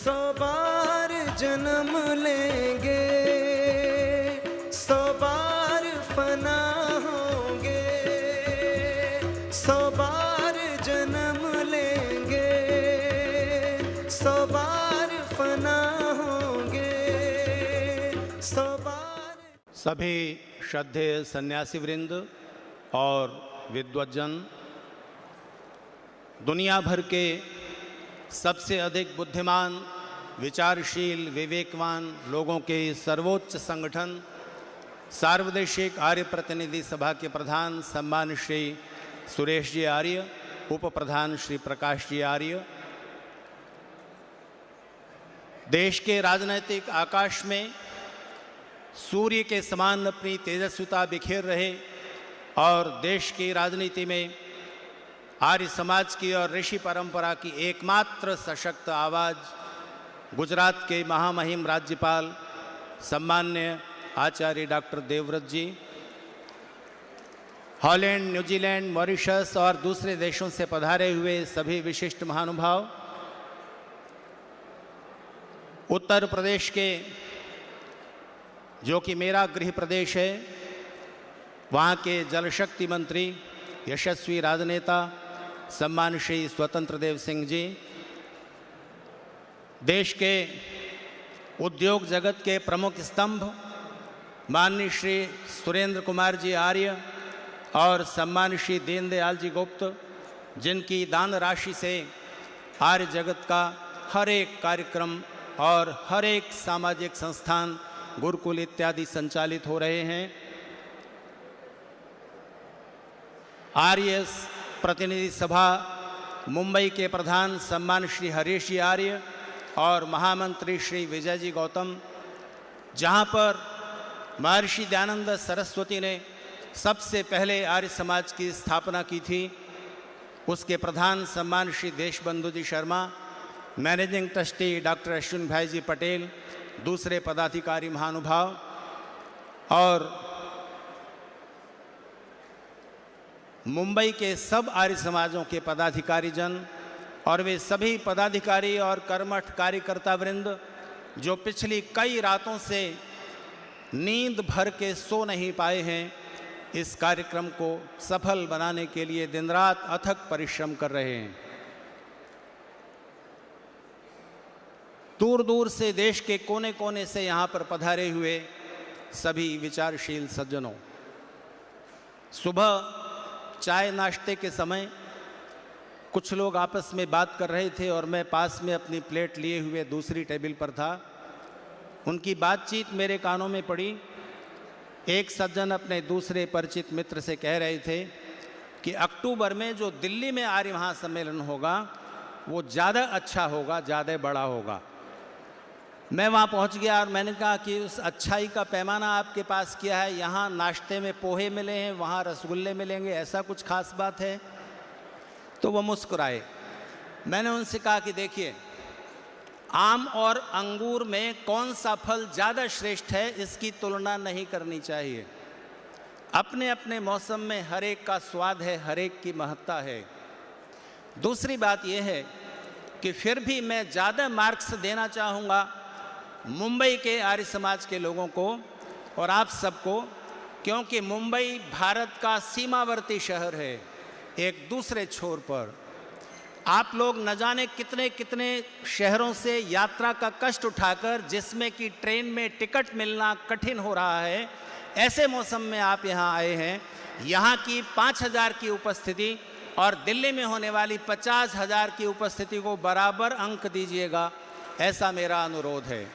100 बार जन्म लेंगे, 100 बार फना होंगे, 100 बार जन्म लेंगे, 100 बार फना होंगे, 100 बार। सभी श्रद्धेय सन्यासी वृंद और विद्वज्जन, दुनिया भर के सबसे अधिक बुद्धिमान, विचारशील, विवेकवान लोगों के सर्वोच्च संगठन सार्वदेशिक आर्य प्रतिनिधि सभा के प्रधान सम्मान श्री सुरेश जी आर्य, उप प्रधान श्री प्रकाश जी आर्य, देश के राजनैतिक आकाश में सूर्य के समान अपनी तेजस्विता बिखेर रहे और देश की राजनीति में आर्य समाज की और ऋषि परंपरा की एकमात्र सशक्त आवाज़ गुजरात के महामहिम राज्यपाल सम्मान्य आचार्य डॉक्टर देवव्रत जी, हॉलैंड, न्यूजीलैंड, मॉरिशस और दूसरे देशों से पधारे हुए सभी विशिष्ट महानुभाव, उत्तर प्रदेश के जो कि मेरा गृह प्रदेश है, वहाँ के जल शक्ति मंत्री, यशस्वी राजनेता सम्मान श्री स्वतंत्र देव सिंह जी, देश के उद्योग जगत के प्रमुख स्तंभ माननीय श्री सुरेंद्र कुमार जी आर्य और सम्मान श्री दीनदयाल जी गुप्त, जिनकी दान राशि से आर्य जगत का हर एक कार्यक्रम और हर एक सामाजिक संस्थान, गुरुकुल इत्यादि संचालित हो रहे हैं। आर्य प्रतिनिधि सभा मुंबई के प्रधान सम्मान श्री हरीश जी आर्य और महामंत्री श्री विजय जी गौतम, जहां पर महर्षि दयानंद सरस्वती ने सबसे पहले आर्य समाज की स्थापना की थी, उसके प्रधान सम्मान Shri Deshbandhu ji Sharma, managing trustee doctor Ashwin भाई जी पटेल, दूसरे पदाधिकारी महानुभाव और मुंबई के सब आर्य समाजों के पदाधिकारी जन और वे सभी पदाधिकारी और कर्मठ कार्यकर्ता वृंद जो पिछली कई रातों से नींद भर के सो नहीं पाए हैं, इस कार्यक्रम को सफल बनाने के लिए दिन रात अथक परिश्रम कर रहे हैं। दूर दूर से, देश के कोने कोने से यहाँ पर पधारे हुए सभी विचारशील सज्जनों, सुबह चाय नाश्ते के समय कुछ लोग आपस में बात कर रहे थे और मैं पास में अपनी प्लेट लिए हुए दूसरी टेबल पर था। उनकी बातचीत मेरे कानों में पड़ी। एक सज्जन अपने दूसरे परिचित मित्र से कह रहे थे कि अक्टूबर में जो दिल्ली में आर्य महासम्मेलन होगा वो ज़्यादा अच्छा होगा, ज़्यादा बड़ा होगा। मैं वहाँ पहुँच गया और मैंने कहा कि उस अच्छाई का पैमाना आपके पास क्या है? यहाँ नाश्ते में पोहे मिले हैं, वहाँ रसगुल्ले मिलेंगे, ऐसा कुछ खास बात है? तो वो मुस्कुराए। मैंने उनसे कहा कि देखिए, आम और अंगूर में कौन सा फल ज़्यादा श्रेष्ठ है, इसकी तुलना नहीं करनी चाहिए। अपने अपने मौसम में हर एक का स्वाद है, हर एक की महत्ता है। दूसरी बात यह है कि फिर भी मैं ज़्यादा मार्क्स देना चाहूँगा मुंबई के आर्य समाज के लोगों को और आप सबको, क्योंकि मुंबई भारत का सीमावर्ती शहर है। एक दूसरे छोर पर आप लोग न जाने कितने कितने शहरों से यात्रा का कष्ट उठाकर, जिसमें कि ट्रेन में टिकट मिलना कठिन हो रहा है, ऐसे मौसम में आप यहाँ आए हैं। यहाँ की 5,000 की उपस्थिति और दिल्ली में होने वाली 50,000 की उपस्थिति को बराबर अंक दीजिएगा, ऐसा मेरा अनुरोध है।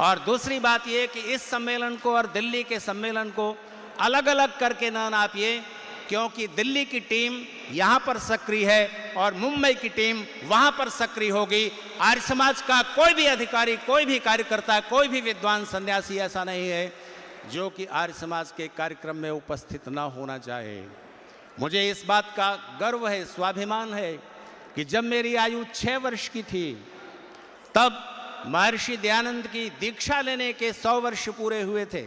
और दूसरी बात ये कि इस सम्मेलन को और दिल्ली के सम्मेलन को अलग अलग करके ना नापिए, क्योंकि दिल्ली की टीम यहाँ पर सक्रिय है और मुंबई की टीम वहाँ पर सक्रिय होगी। आर्य समाज का कोई भी अधिकारी, कोई भी कार्यकर्ता, कोई भी विद्वान सन्यासी ऐसा नहीं है जो कि आर्य समाज के कार्यक्रम में उपस्थित ना होना चाहे। मुझे इस बात का गर्व है, स्वाभिमान है कि जब मेरी आयु 6 वर्ष की थी, तब महर्षि दयानंद की दीक्षा लेने के 100 वर्ष पूरे हुए थे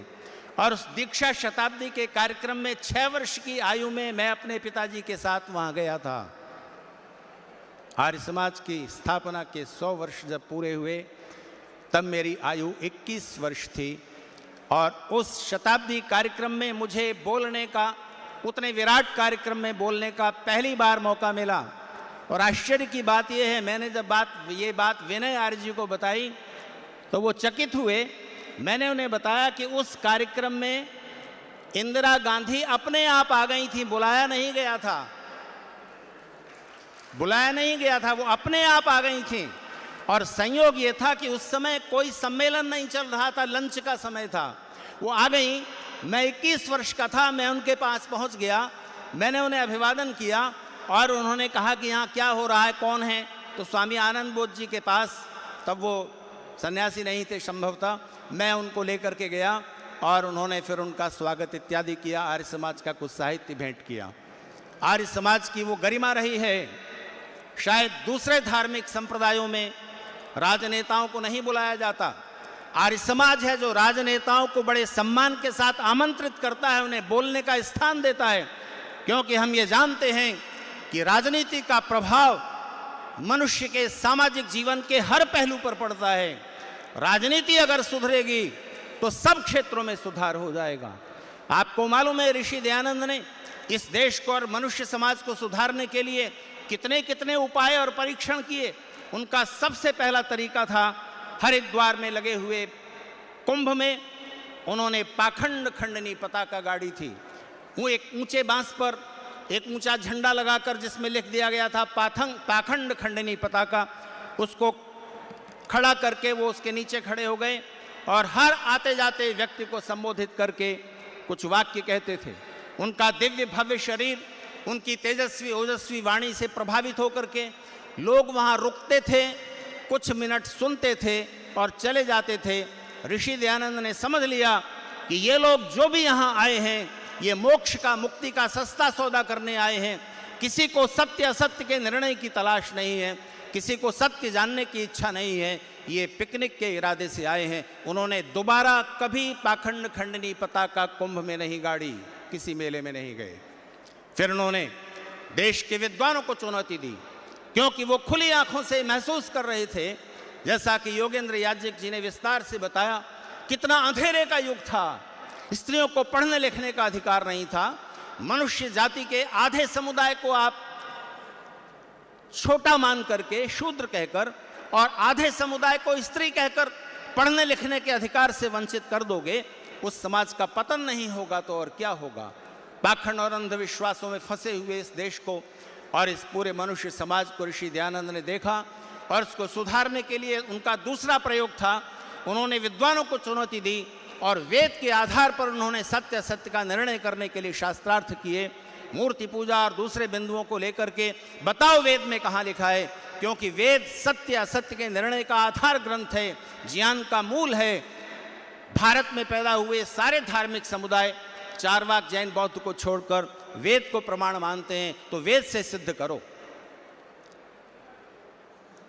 और उस दीक्षा शताब्दी के कार्यक्रम में 6 वर्ष की आयु में मैं अपने पिताजी के साथ वहाँ गया था। आर्य समाज की स्थापना के 100 वर्ष जब पूरे हुए तब मेरी आयु 21 वर्ष थी और उस शताब्दी कार्यक्रम में मुझे बोलने का, उतने विराट कार्यक्रम में बोलने का पहली बार मौका मिला। और आश्चर्य की बात यह है, मैंने जब ये बात विनय आर्य जी को बताई तो वो चकित हुए। मैंने उन्हें बताया कि उस कार्यक्रम में इंदिरा गांधी अपने आप आ गई थी, बुलाया नहीं गया था, बुलाया नहीं गया था, वो अपने आप आ गई थी। और संयोग ये था कि उस समय कोई सम्मेलन नहीं चल रहा था, लंच का समय था। वो आ गई, मैं 21 वर्ष का था, मैं उनके पास पहुंच गया, मैंने उन्हें अभिवादन किया और उन्होंने कहा कि यहाँ क्या हो रहा है, कौन है? तो स्वामी आनंद बोध जी के पास, तब वो सन्यासी नहीं थे संभवतः, मैं उनको लेकर के गया और उन्होंने फिर उनका स्वागत इत्यादि किया, आर्य समाज का कुछ साहित्य भेंट किया। आर्य समाज की वो गरिमा रही है, शायद दूसरे धार्मिक संप्रदायों में राजनेताओं को नहीं बुलाया जाता। आर्य समाज है जो राजनेताओं को बड़े सम्मान के साथ आमंत्रित करता है, उन्हें बोलने का स्थान देता है, क्योंकि हम ये जानते हैं कि राजनीति का प्रभाव मनुष्य के सामाजिक जीवन के हर पहलू पर पड़ता है। राजनीति अगर सुधरेगी तो सब क्षेत्रों में सुधार हो जाएगा। आपको मालूम है ऋषि दयानंद ने इस देश को और मनुष्य समाज को सुधारने के लिए कितने कितने उपाय और परीक्षण किए। उनका सबसे पहला तरीका था, हरिद्वार में लगे हुए कुंभ में उन्होंने पाखंड खंडनी पताका गाड़ी थी। वो एक ऊंचे बांस पर एक ऊंचा झंडा लगाकर जिसमें लिख दिया गया था पाखंड खंडनी पताका, उसको खड़ा करके वो उसके नीचे खड़े हो गए और हर आते जाते व्यक्ति को संबोधित करके कुछ वाक्य कहते थे। उनका दिव्य भव्य शरीर, उनकी तेजस्वी ओजस्वी वाणी से प्रभावित होकर के लोग वहाँ रुकते थे, कुछ मिनट सुनते थे और चले जाते थे। ऋषि दयानंद ने समझ लिया कि ये लोग जो भी यहाँ आए हैं, ये मोक्ष का, मुक्ति का सस्ता सौदा करने आए हैं। किसी को सत्य असत्य के निर्णय की तलाश नहीं है, किसी को सत्य जानने की इच्छा नहीं है, ये पिकनिक के इरादे से आए हैं। उन्होंने दोबारा कभी पाखंड खंडनी पताका कुंभ में नहीं गाड़ी, किसी मेले में नहीं गए। फिर उन्होंने देश के विद्वानों को चुनौती दी, क्योंकि वो खुली आंखों से महसूस कर रहे थे, जैसा कि योगेंद्र याज्ञिक जी ने विस्तार से बताया, कितना अंधेरे का युग था। स्त्रियों को पढ़ने लिखने का अधिकार नहीं था। मनुष्य जाति के आधे समुदाय को आप छोटा मान करके, शूद्र कहकर, और आधे समुदाय को स्त्री कहकर पढ़ने लिखने के अधिकार से वंचित कर दोगे, उस समाज का पतन नहीं होगा तो और क्या होगा। पाखंड और अंधविश्वासों में फंसे हुए इस देश को और इस पूरे मनुष्य समाज को ऋषि दयानंद ने देखा और उसको सुधारने के लिए उनका दूसरा प्रयोग था, उन्होंने विद्वानों को चुनौती दी और वेद के आधार पर उन्होंने सत्य असत्य का निर्णय करने के लिए शास्त्रार्थ किए। मूर्ति पूजा और दूसरे बिंदुओं को लेकर के बताओ वेद में कहाँ लिखा है, क्योंकि वेद सत्य असत्य के निर्णय का आधार ग्रंथ है, ज्ञान का मूल है। भारत में पैदा हुए सारे धार्मिक समुदाय चारवाक जैन बौद्ध को छोड़कर वेद को प्रमाण मानते हैं, तो वेद से सिद्ध करो।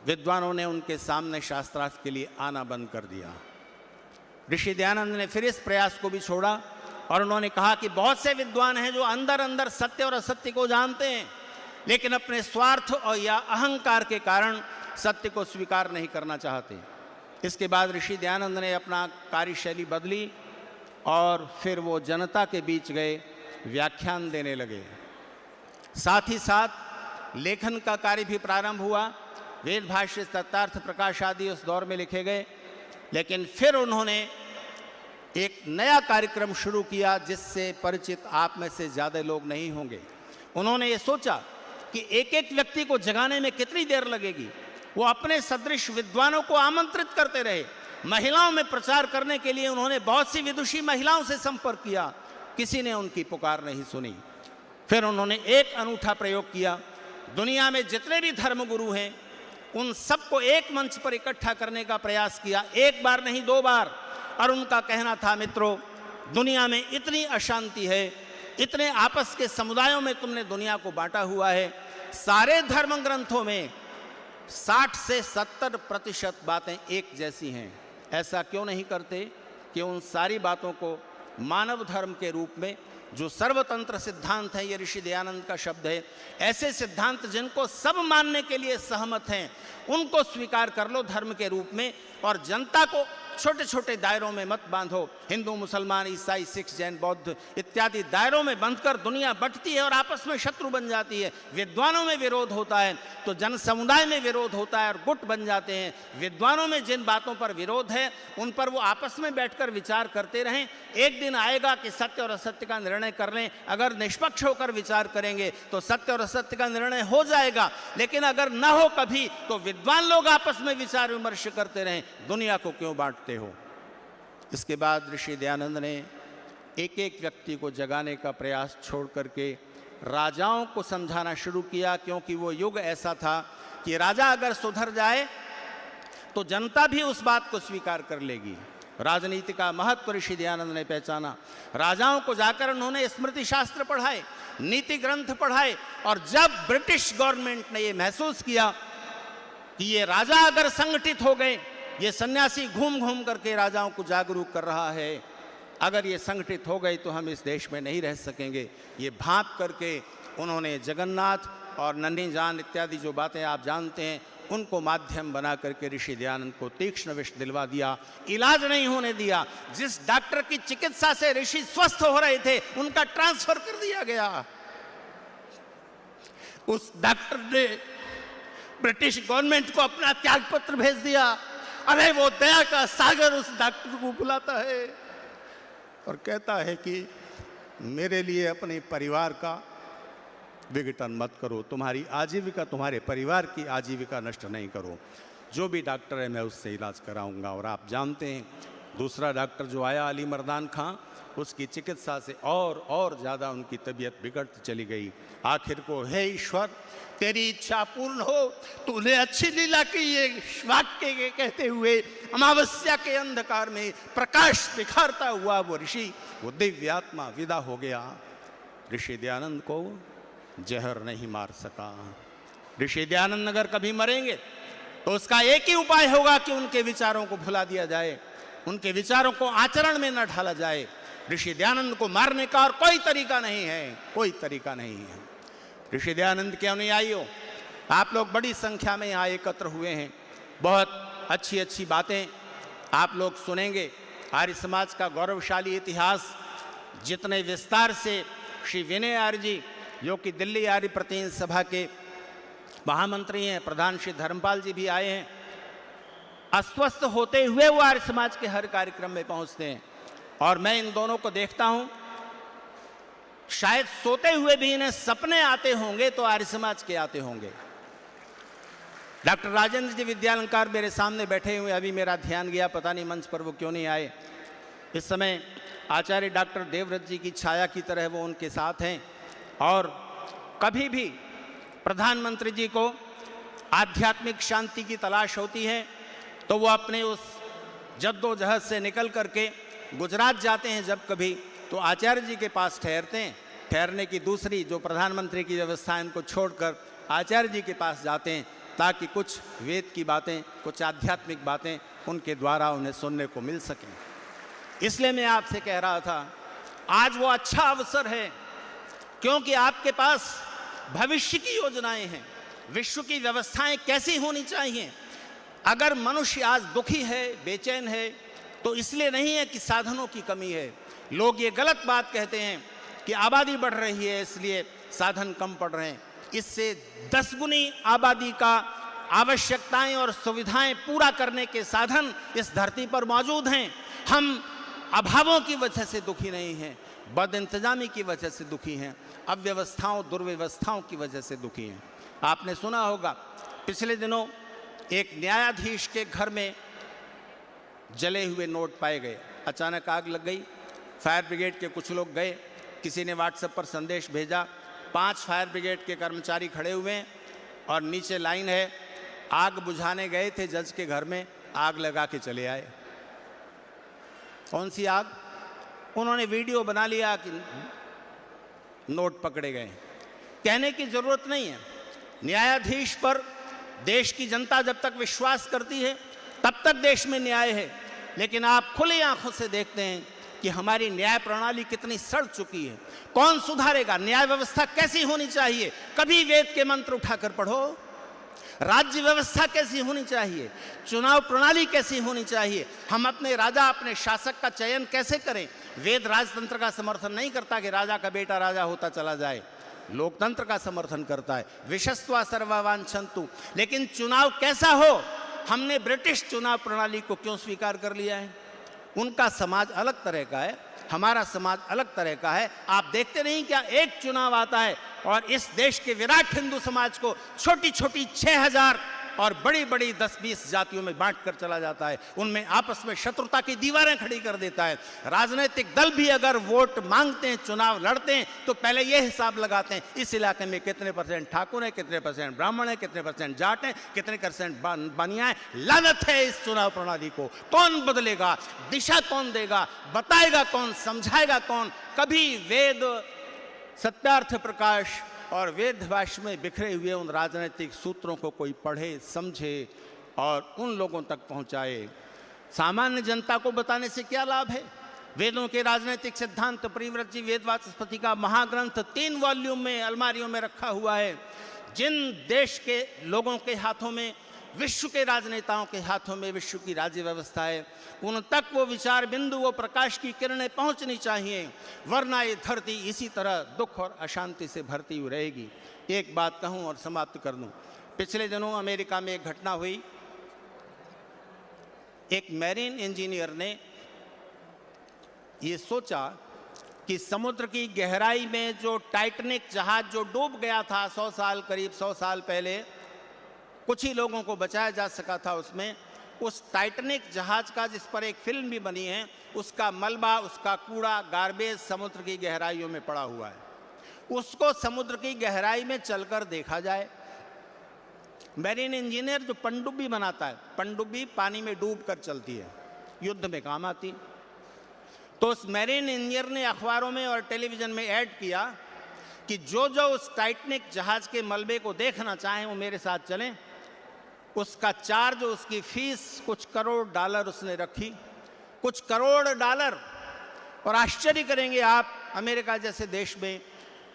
विद्वानों ने उनके सामने शास्त्रार्थ के लिए आना बंद कर दिया। ऋषि दयानंद ने फिर इस प्रयास को भी छोड़ा और उन्होंने कहा कि बहुत से विद्वान हैं जो अंदर अंदर सत्य और असत्य को जानते हैं, लेकिन अपने स्वार्थ और या अहंकार के कारण सत्य को स्वीकार नहीं करना चाहते। इसके बाद ऋषि दयानंद ने अपना कार्यशैली बदली और फिर वो जनता के बीच गए, व्याख्यान देने लगे। साथ ही साथ लेखन का कार्य भी प्रारंभ हुआ। वेद भाष्य, तत्तार्थ प्रकाश आदि उस दौर में लिखे गए। लेकिन फिर उन्होंने एक नया कार्यक्रम शुरू किया जिससे परिचित आप में से ज़्यादा लोग नहीं होंगे। उन्होंने ये सोचा कि एक एक व्यक्ति को जगाने में कितनी देर लगेगी। वो अपने सदृश विद्वानों को आमंत्रित करते रहे। महिलाओं में प्रचार करने के लिए उन्होंने बहुत सी विदुषी महिलाओं से संपर्क किया, किसी ने उनकी पुकार नहीं सुनी। फिर उन्होंने एक अनूठा प्रयोग किया। दुनिया में जितने भी धर्मगुरु हैं उन सबको एक मंच पर इकट्ठा करने का प्रयास किया, एक बार नहीं 2 बार। और उनका कहना था, मित्रों, दुनिया में इतनी अशांति है, इतने आपस के समुदायों में तुमने दुनिया को बांटा हुआ है। सारे धर्म ग्रंथों में 60 से 70% बातें एक जैसी हैं। ऐसा क्यों नहीं करते कि उन सारी बातों को मानव धर्म के रूप में जो सर्वतंत्र सिद्धांत है, ये ऋषि दयानंद का शब्द है। ऐसे सिद्धांत जिनको सब मानने के लिए सहमत हैं, उनको स्वीकार कर लो धर्म के रूप में, और जनता को छोटे छोटे दायरों में मत बांधो। हिंदू, मुसलमान, ईसाई, सिख, जैन, बौद्ध इत्यादि दायरों में बंधकर दुनिया बंटती है और आपस में शत्रु बन जाती है। विद्वानों में विरोध होता है तो जन समुदाय में विरोध होता है और गुट बन जाते हैं। विद्वानों में जिन बातों पर विरोध है उन पर वो आपस में बैठकर विचार करते रहें। एक दिन आएगा कि सत्य और असत्य का निर्णय कर लें। अगर निष्पक्ष होकर विचार करेंगे तो सत्य और असत्य का निर्णय हो जाएगा, लेकिन अगर न हो कभी तो विद्वान लोग आपस में विचार विमर्श करते रहें। दुनिया को क्यों बांटते हो? इसके बाद ऋषि दयानंद ने एक एक व्यक्ति को जगाने का प्रयास छोड़ करके राजाओं को समझाना शुरू किया, क्योंकि वो युग ऐसा था कि राजा अगर सुधर जाए तो जनता भी उस बात को स्वीकार कर लेगी। राजनीति का महत्व ऋषि दयानंद ने पहचाना। राजाओं को जाकर उन्होंने स्मृति शास्त्र पढ़ाए, नीति ग्रंथ पढ़ाए, और जब ब्रिटिश गवर्नमेंट ने ये महसूस किया कि ये राजा अगर संगठित हो गए, ये सन्यासी घूम घूम करके राजाओं को जागरूक कर रहा है, अगर ये संगठित हो गए तो हम इस देश में नहीं रह सकेंगे, ये भाप करके उन्होंने जगन्नाथ और नन्ही जान इत्यादि जो बातें आप जानते हैं उनको माध्यम बना करके ऋषि दयानंद को तीक्ष्ण विष दिलवा दिया। इलाज नहीं होने दिया। जिस डॉक्टर की चिकित्सा से ऋषि स्वस्थ हो रहे थे उनका ट्रांसफर कर दिया गया। उस डॉक्टर ने ब्रिटिश गवर्नमेंट को अपना त्याग पत्र भेज दिया। अरे वो दया का सागर उस डॉक्टर को बुलाता है और कहता है कि मेरे लिए अपने परिवार का विघटन मत करो, तुम्हारी आजीविका, तुम्हारे परिवार की आजीविका नष्ट नहीं करो। जो भी डॉक्टर है मैं उससे इलाज कराऊंगा। और आप जानते हैं दूसरा डॉक्टर जो आया अली मर्दान खां, उसकी चिकित्सा से और ज़्यादा उनकी तबीयत बिगड़ती चली गई। आखिर को हे ईश्वर तेरी इच्छा पूर्ण हो, तूने अच्छी लीला की, ये वाक्य के कहते हुए अमावस्या के अंधकार में प्रकाश बिखारता हुआ वो ऋषि, वो दिव्य आत्मा विदा हो गया। ऋषि दयानंद को जहर नहीं मार सका। ऋषि दयानंद अगर कभी मरेंगे तो उसका एक ही उपाय होगा कि उनके विचारों को भुला दिया जाए, उनके विचारों को आचरण में न ढाला जाए। ऋषि दयानंद को मारने का और कोई तरीका नहीं है, कोई तरीका नहीं है। ऋषि दयानंद के अनुयायियों, आप लोग बड़ी संख्या में यहाँ एकत्र हुए हैं। बहुत अच्छी अच्छी बातें आप लोग सुनेंगे। आर्य समाज का गौरवशाली इतिहास जितने विस्तार से श्री विनय आर्य जी, जो कि दिल्ली आर्य प्रतिनिधि सभा के महामंत्री हैं, प्रधान श्री धर्मपाल जी भी आए हैं। अस्वस्थ होते हुए वो आर्य समाज के हर कार्यक्रम में पहुंचते हैं और मैं इन दोनों को देखता हूं। शायद सोते हुए भी इन्हें सपने आते होंगे तो आर्य समाज के आते होंगे। डॉक्टर राजेंद्र जी विद्यालंकार मेरे सामने बैठे हुए, अभी मेरा ध्यान गया, पता नहीं मंच पर वो क्यों नहीं आए। इस समय आचार्य डॉक्टर देवव्रत जी की छाया की तरह वो उनके साथ हैं। और कभी भी प्रधानमंत्री जी को आध्यात्मिक शांति की तलाश होती है तो वो अपने उस जद्दोजहद से निकल करके गुजरात जाते हैं। जब कभी तो आचार्य जी के पास ठहरते हैं। ठहरने की दूसरी जो प्रधानमंत्री की व्यवस्था है उनको छोड़कर आचार्य जी के पास जाते हैं ताकि कुछ वेद की बातें, कुछ आध्यात्मिक बातें उनके द्वारा उन्हें सुनने को मिल सकें। इसलिए मैं आपसे कह रहा था, आज वो अच्छा अवसर है क्योंकि आपके पास भविष्य की योजनाएं हैं, विश्व की व्यवस्थाएं कैसी होनी चाहिए। अगर मनुष्य आज दुखी है, बेचैन है, तो इसलिए नहीं है कि साधनों की कमी है। लोग ये गलत बात कहते हैं कि आबादी बढ़ रही है इसलिए साधन कम पड़ रहे हैं। इससे 10 गुनी आबादी का आवश्यकताएं और सुविधाएं पूरा करने के साधन इस धरती पर मौजूद हैं। हम अभावों की वजह से दुखी नहीं हैं, बदइंतजामी की वजह से दुखी हैं, अव्यवस्थाओं, दुर्व्यवस्थाओं की वजह से दुखी हैं। आपने सुना होगा पिछले दिनों एक न्यायाधीश के घर में जले हुए नोट पाए गए। अचानक आग लग गई। फायर ब्रिगेड के कुछ लोग गए, किसी ने व्हाट्सएप पर संदेश भेजा, 5 फायर ब्रिगेड के कर्मचारी खड़े हुए हैं और नीचे लाइन है। आग बुझाने गए थे जज के घर में, आग लगा के चले आए। कौन सी आग? उन्होंने वीडियो बना लिया कि नोट पकड़े गए। कहने की जरूरत नहीं है। न्यायाधीश पर देश की जनता जब तक विश्वास करती है तब तक देश में न्याय है। लेकिन आप खुली आंखों से देखते हैं कि हमारी न्याय प्रणाली कितनी सड़ चुकी है। कौन सुधारेगा? न्याय व्यवस्था कैसी होनी चाहिए? कभी वेद के मंत्र उठाकर पढ़ो। राज्य व्यवस्था कैसी होनी चाहिए? चुनाव प्रणाली कैसी होनी चाहिए? हम अपने राजा, अपने शासक का चयन कैसे करें? वेद राजतंत्र का समर्थन नहीं करता कि राजा का बेटा राजा होता चला जाए, लोकतंत्र का समर्थन करता है, विशस्त्वा सर्ववांछन्तु। लेकिन चुनाव कैसा हो? हमने ब्रिटिश चुनाव प्रणाली को क्यों स्वीकार कर लिया है? उनका समाज अलग तरह का है, हमारा समाज अलग तरह का है। आप देखते नहीं क्या एक चुनाव आता है और इस देश के विराट हिंदू समाज को छोटी छोटी 6000 और बड़ी बड़ी 10-20 जातियों में बांट कर चला जाता है, उनमें आपस में शत्रुता की दीवारें खड़ी कर देता है। राजनीतिक दल भी अगर वोट मांगते हैं, चुनाव लड़ते हैं, तो पहले ये हिसाब लगाते हैं इस इलाके में कितने % ठाकुर हैं, कितने % ब्राह्मण हैं, कितने % जाट हैं, कितने % बनिया हैं। लानत है इस चुनाव प्रणाली को। कौन बदलेगा? दिशा कौन देगा? बताएगा कौन? समझाएगा कौन? कभी वेद सत्यार्थ प्रकाश और वेद भाष्य में बिखरे हुए उन राजनीतिक सूत्रों को कोई पढ़े, समझे और उन लोगों तक पहुंचाए। सामान्य जनता को बताने से क्या लाभ है? वेदों के राजनीतिक सिद्धांत परिव्रत जी वेद वाचस्पति का महाग्रंथ 3 वॉल्यूम में अलमारियों में रखा हुआ है। जिन देश के लोगों के हाथों में, विश्व के राजनेताओं के हाथों में विश्व की राज्य व्यवस्था है, उन तक वो विचार बिंदु, वो प्रकाश की किरणें पहुंचनी चाहिए, वरना ये धरती इसी तरह दुख और अशांति से भरती हुई रहेगी। एक बात कहूं और समाप्त कर दूं। पिछले दिनों अमेरिका में एक घटना हुई। एक मैरीन इंजीनियर ने ये सोचा कि समुद्र की गहराई में जो टाइटैनिक जहाज जो डूब गया था 100 साल, करीब 100 साल पहले, कुछ ही लोगों को बचाया जा सका था उसमें। उस टाइटैनिक जहाज का, जिस पर एक फिल्म भी बनी है, उसका मलबा, उसका कूड़ा, गार्बेज समुद्र की गहराइयों में पड़ा हुआ है। उसको समुद्र की गहराई में चलकर देखा जाए। मैरीन इंजीनियर जो पनडुब्बी बनाता है, पनडुब्बी पानी में डूब कर चलती है, युद्ध में काम आती। तो उस मैरीन इंजीनियर ने अखबारों में और टेलीविज़न में ऐड किया कि जो जो उस टाइटैनिक जहाज के मलबे को देखना चाहें वो मेरे साथ चलें। उसका चार्ज, उसकी फीस कुछ करोड़ डॉलर उसने रखी, कुछ करोड़ डॉलर। और आश्चर्य करेंगे आप, अमेरिका जैसे देश में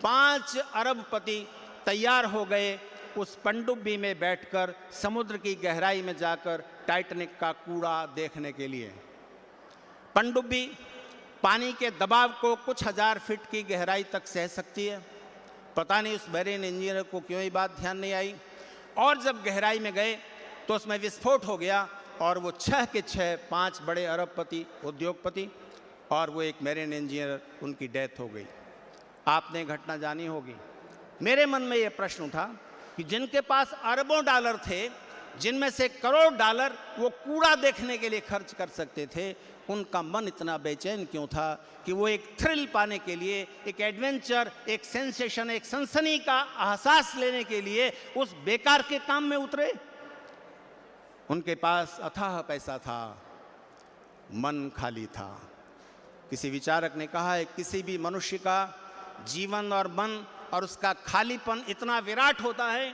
5 अरबपति तैयार हो गए उस पनडुब्बी में बैठकर समुद्र की गहराई में जाकर टाइटैनिक का कूड़ा देखने के लिए। पनडुब्बी पानी के दबाव को कुछ 1000 फीट की गहराई तक सह सकती है। पता नहीं उस मैरीन इंजीनियर को क्यों ये बात ध्यान नहीं आई। और जब गहराई में गए तो उसमें विस्फोट हो गया और वो 6 के 6 5 बड़े अरबपति, उद्योगपति और वो एक मैरीन इंजीनियर, उनकी डेथ हो गई। आपने घटना जानी होगी। मेरे मन में ये प्रश्न उठा कि जिनके पास अरबों डॉलर थे, जिनमें से करोड़ डॉलर वो कूड़ा देखने के लिए खर्च कर सकते थे, उनका मन इतना बेचैन क्यों था कि वो एक थ्रिल पाने के लिए, एक एडवेंचर, एक सेंसेशन, एक सनसनी का एहसास लेने के लिए उस बेकार के काम में उतरे। उनके पास अथाह पैसा था, मन खाली था। किसी विचारक ने कहा है, किसी भी मनुष्य का जीवन और मन और उसका खालीपन इतना विराट होता है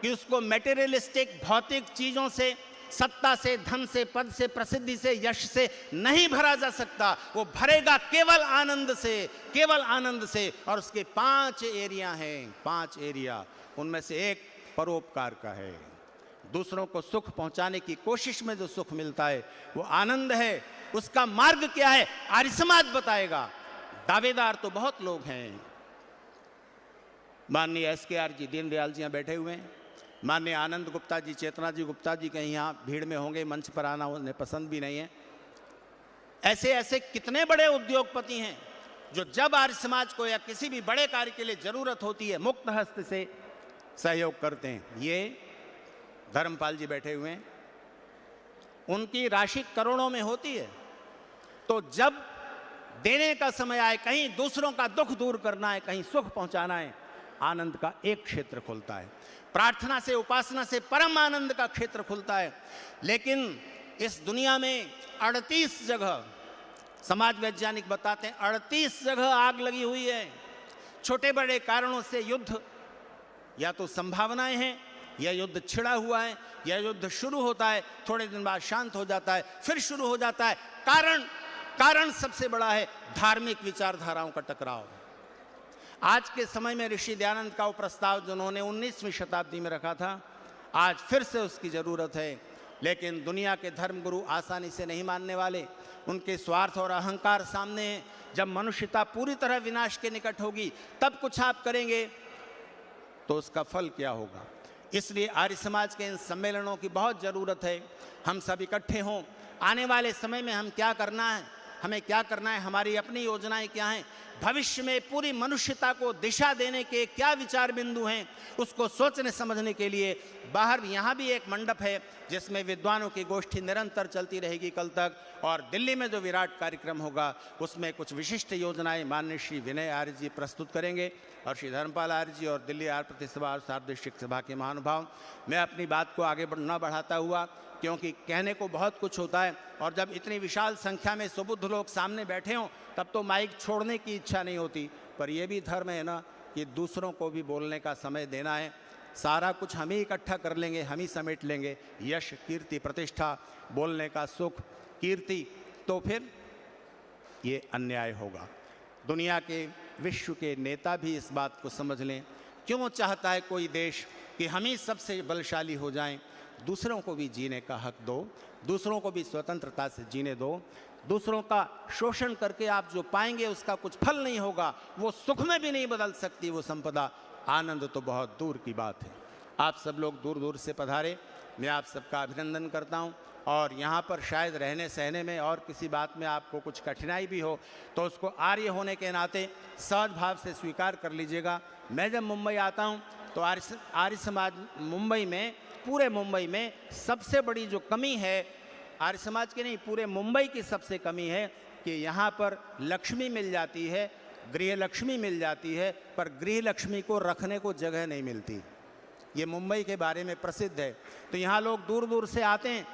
कि उसको मटेरियलिस्टिक भौतिक चीज़ों से, सत्ता से, धन से, पद से, प्रसिद्धि से, यश से नहीं भरा जा सकता। वो भरेगा केवल आनंद से, केवल आनंद से। और उसके 5 एरिया हैं, 5 एरिया। उनमें से एक परोपकार का है। दूसरों को सुख पहुंचाने की कोशिश में जो सुख मिलता है वो आनंद है। उसका मार्ग क्या है? आर्य समाज बताएगा। दावेदार तो बहुत लोग हैं। माननीय SKR जी, दीनदयाल जी यहाँ बैठे हुए हैं। माननीय आनंद गुप्ता जी, चेतना जी गुप्ता जी कहीं यहाँ भीड़ में होंगे, मंच पर आना उन्हें पसंद भी नहीं है। ऐसे ऐसे कितने बड़े उद्योगपति हैं जो जब आर्य समाज को या किसी भी बड़े कार्य के लिए जरूरत होती है मुक्त हस्त से सहयोग करते हैं। ये धर्मपाल जी बैठे हुए हैं, उनकी राशि करोड़ों में होती है। तो जब देने का समय आए, कहीं दूसरों का दुख दूर करना है, कहीं सुख पहुंचाना है, आनंद का एक क्षेत्र खुलता है। प्रार्थना से, उपासना से परम आनंद का क्षेत्र खुलता है। लेकिन इस दुनिया में 38 जगह, समाज वैज्ञानिक बताते हैं 38 जगह आग लगी हुई है। छोटे बड़े कारणों से युद्ध, या तो संभावनाएं हैं, या युद्ध छिड़ा हुआ है, या युद्ध शुरू होता है, थोड़े दिन बाद शांत हो जाता है, फिर शुरू हो जाता है। कारण कारण सबसे बड़ा है धार्मिक विचारधाराओं का टकराव। आज के समय में ऋषि दयानंद का वो प्रस्ताव जिन्होंने 19वीं शताब्दी में रखा था, आज फिर से उसकी ज़रूरत है। लेकिन दुनिया के धर्मगुरु आसानी से नहीं मानने वाले, उनके स्वार्थ और अहंकार सामने है। जब मनुष्यता पूरी तरह विनाश के निकट होगी तब कुछ आप करेंगे तो उसका फल क्या होगा। इसलिए आर्य समाज के इन सम्मेलनों की बहुत ज़रूरत है। हम सब इकट्ठे हों। आने वाले समय में हम क्या करना है, हमें क्या करना है, हमारी अपनी योजनाएं क्या हैं, भविष्य में पूरी मनुष्यता को दिशा देने के क्या विचार बिंदु हैं, उसको सोचने समझने के लिए बाहर यहाँ भी एक मंडप है जिसमें विद्वानों की गोष्ठी निरंतर चलती रहेगी कल तक। और दिल्ली में जो विराट कार्यक्रम होगा उसमें कुछ विशिष्ट योजनाएं माननीय श्री विनय आर्य जी प्रस्तुत करेंगे और श्री धर्मपाल आर्य जी और दिल्ली आर्य प्रतिसभा और सार्वदेशिक सभा के महानुभाव। मैं अपनी बात को आगे न बढ़ाता हुआ, क्योंकि कहने को बहुत कुछ होता है और जब इतनी विशाल संख्या में सुबुद्ध लोग सामने बैठे हों तब तो माइक छोड़ने की इच्छा नहीं होती। पर यह भी धर्म है ना कि दूसरों को भी बोलने का समय देना है। सारा कुछ हम ही इकट्ठा कर लेंगे, हम ही समेट लेंगे, यश कीर्ति प्रतिष्ठा, बोलने का सुख कीर्ति, तो फिर ये अन्याय होगा। दुनिया के विश्व के नेता भी इस बात को समझ लें। क्यों चाहता है कोई देश कि हम ही सबसे बलशाली हो जाएं? दूसरों को भी जीने का हक दो, दूसरों को भी स्वतंत्रता से जीने दो। दूसरों का शोषण करके आप जो पाएंगे उसका कुछ फल नहीं होगा, वो सुख में भी नहीं बदल सकती वो संपदा। आनंद तो बहुत दूर की बात है। आप सब लोग दूर दूर से पधारे, मैं आप सबका अभिनंदन करता हूँ। और यहाँ पर शायद रहने सहने में और किसी बात में आपको कुछ कठिनाई भी हो तो उसको आर्य होने के नाते सहज भाव से स्वीकार कर लीजिएगा। मैं जब मुंबई आता हूँ तो आर्य समाज मुंबई में, पूरे मुंबई में सबसे बड़ी जो कमी है, आर्य समाज की नहीं पूरे मुंबई की सबसे कमी है कि यहाँ पर लक्ष्मी मिल जाती है, गृह लक्ष्मी मिल जाती है, पर गृह लक्ष्मी को रखने को जगह नहीं मिलती। ये मुंबई के बारे में प्रसिद्ध है। तो यहाँ लोग दूर दूर से आते हैं,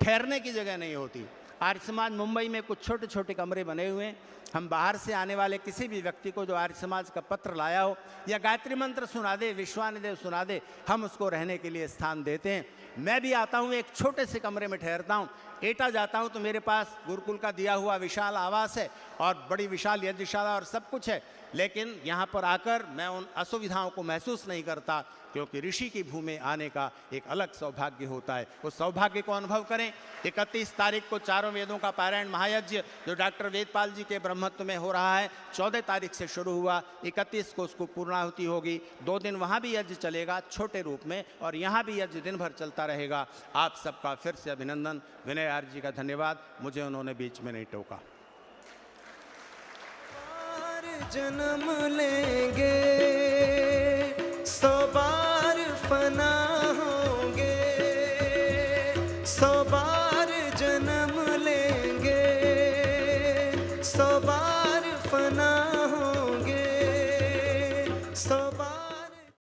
ठहरने की जगह नहीं होती। आर्य समाज मुंबई में कुछ छोटे छोटे कमरे बने हुए हैं। हम बाहर से आने वाले किसी भी व्यक्ति को जो आर्य समाज का पत्र लाया हो या गायत्री मंत्र सुना दे, विश्वानिदेव सुना दे, हम उसको रहने के लिए स्थान देते हैं। मैं भी आता हूँ, एक छोटे से कमरे में ठहरता हूँ। एटा जाता हूँ तो मेरे पास गुरुकुल का दिया हुआ विशाल आवास है और बड़ी विशाल यज्ञशाला और सब कुछ है, लेकिन यहाँ पर आकर मैं उन असुविधाओं को महसूस नहीं करता, क्योंकि ऋषि की भूमि आने का एक अलग सौभाग्य होता है। उस सौभाग्य को अनुभव करें। 31 तारीख को चारों वेदों का पारायण महायज्ञ जो डॉक्टर वेदपाल जी के ब्रह्मत्व में हो रहा है, 14 तारीख से शुरू हुआ, 31 को उसको पूर्णाहुति होगी। 2 दिन वहाँ भी यज्ञ चलेगा छोटे रूप में और यहाँ भी यज्ञ दिन भर चलता रहेगा। आप सबका फिर से अभिनंदन। विनय आर्य जी का धन्यवाद, मुझे उन्होंने बीच में नहीं टोका। जन्म लेंगे 100 बार फना होंगे, 100 बार जन्म लेंगे 100 बार फना